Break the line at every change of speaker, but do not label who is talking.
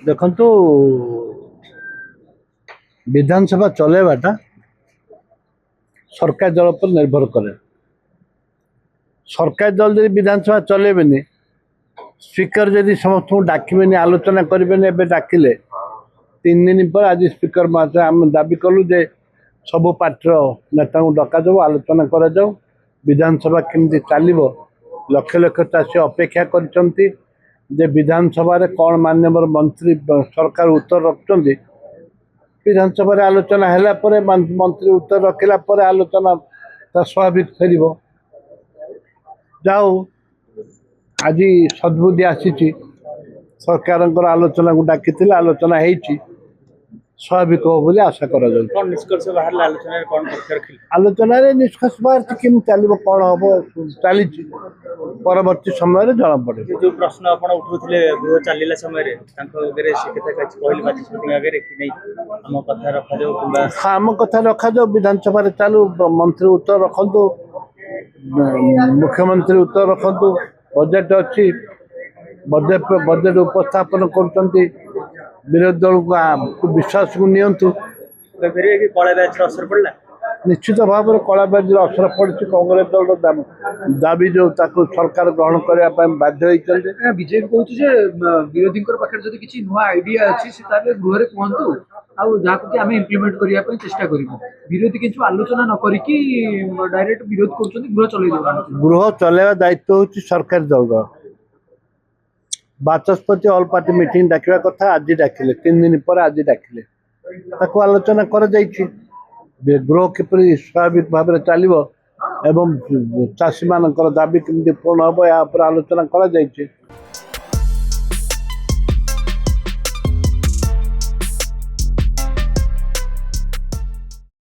ଦେଖନ୍ତୁ ବିଧାନସଭା ଚଲେଇବାଟା ସରକାର ଦଳ ଉପରେ ନିର୍ଭର କରେ। ସରକାର ଦଳ ଯଦି ବିଧାନସଭା ଚଲେଇବେନି, ସ୍ପିକର ଯଦି ସମସ୍ତଙ୍କୁ ଡାକିବେନି, ଆଲୋଚନା କରିବେନି, ଏବେ ଡାକିଲେ 3 ଦିନ ପରେ ଆଜି ସ୍ପିକର ମହାଶୟ ଆମେ ଦାବି କଲୁ ଯେ ସବୁ ପାର୍ଟିର ନେତାଙ୍କୁ ଡକାଯାଉ, ଆଲୋଚନା କରାଯାଉ, ବିଧାନସଭା କେମିତି ଚାଲିବ। ଲକ୍ଷ ଲକ୍ଷ ଚାଷୀ ଅପେକ୍ଷା କରିଛନ୍ତି ଯେ ବିଧାନସଭାରେ କ'ଣ ମାନ୍ୟବର ମନ୍ତ୍ରୀ ସରକାର ଉତ୍ତର ରଖୁଛନ୍ତି। ବିଧାନସଭାରେ ଆଲୋଚନା ହେଲା ପରେ ମନ୍ତ୍ରୀ ଉତ୍ତର ରଖିଲା ପରେ ଆଲୋଚନା ତା ସ୍ୱାଭାବିକ ଫେରିବ। ଯାଉ ଆଜି ସଦ୍ବୁଦ୍ଧି ଆସିଛି, ସରକାରଙ୍କର ଆଲୋଚନାକୁ ଡାକିଥିଲେ, ଆଲୋଚନା ହେଇଛି, ସ୍ୱାଭାବିକ ହେବ ବୋଲି ଆଶା କରାଯାଉଛି।
କ'ଣ ନିଷ୍କର୍ଷ ବାହାରିଲା ଆଲୋଚନାରେ, କ'ଣ ପକ୍ଷ ରଖିଲେ?
ଆଲୋଚନାରେ ନିଷ୍କର୍ଷ ବାହାରିଛି, କେମିତି ଚାଲିବ, କ'ଣ ହେବ, ଚାଲିଛି, ପରବର୍ତ୍ତୀ ସମୟରେ ଜଣାପଡ଼ିବ।
ଯେଉଁ ପ୍ରଶ୍ନ ଆପଣ ଉଠୁଥିଲେ ଗୃହ ଚାଲିଲା ସମୟରେ ତାଙ୍କ ଆଗରେ ସେ କଥା କିଛି କହିଲେ ବାଚସ୍ପତିଙ୍କ ଆଗରେ କି ନାହିଁ ଆମ କଥା ରଖାଯାଉ କିମ୍ବା
ଆମ କଥା ରଖାଯାଉ, ବିଧାନସଭାରେ ଚାଲୁ, ମନ୍ତ୍ରୀ ଉତ୍ତର ରଖନ୍ତୁ, ମୁଖ୍ୟମନ୍ତ୍ରୀ ଉତ୍ତର ରଖନ୍ତୁ, ବଜେଟ୍ ଅଛି, ବଜେଟ୍ ଉପସ୍ଥାପନ କରୁଛନ୍ତି, ବିରୋଧୀ ଦଳକୁ ବିଶ୍ୱାସକୁ ନିଅନ୍ତୁ।
କଳା ବ୍ୟାଚର ଅସର ପଡ଼ିଲା।
ନିଶ୍ଚିତ ଭାବରେ କଳାବାଜିର ଅସର ପଡ଼ିଛି। କଂଗ୍ରେସ ଦଳର ଦାବି ଯେଉଁ ତାକୁ ସରକାର ଗ୍ରହଣ କରିବା ପାଇଁ ବାଧ୍ୟ ହୋଇଛନ୍ତି।
ବିଜେପି କହୁଛି ଯେ ବିରୋଧୀଙ୍କ ପାଖରେ ଯଦି କିଛି ନୂଆ ଆଇଡିଆ ଅଛି ସେ ତାହେଲେ ଗୃହରେ କୁହନ୍ତୁ, ଆଉ ଯାହାକୁ କି ଆମେ ଇମ୍ପ୍ଲିମେଣ୍ଟ କରିବା ପାଇଁ ଚେଷ୍ଟା କରିବୁ। ବିରୋଧୀ କିଛି ଆଲୋଚନା ନ କରିକି ଡାଇରେକ୍ଟ ବିରୋଧ କରୁଛନ୍ତି, ଗୃହ ଚଲେଇ ଦେଉଛନ୍ତି।
ଗୃହ ଚଲେଇବା ଦାୟିତ୍ୱ ହେଉଛି ସରକାରୀ ଦଳର। ବାଚସ୍ପତି ଅଲ୍ ପାର୍ଟି ମିଟିଂ ଡାକିବା କଥା ଆଜି ଡାକିଲେ, 3 ଦିନ ପରେ ଆଜି ଡାକିଲେ, ତାକୁ ଆଲୋଚନା କରାଯାଇଛି। ଗୃହ କିପରି ସ୍ୱାଭାବିକ ଭାବରେ ଚାଲିବ ଏବଂ ଚାଷୀମାନଙ୍କର ଦାବି କେମିତି ପୂରଣ ହେବ, ଏହା ଉପରେ ଆଲୋଚନା କରାଯାଇଛି।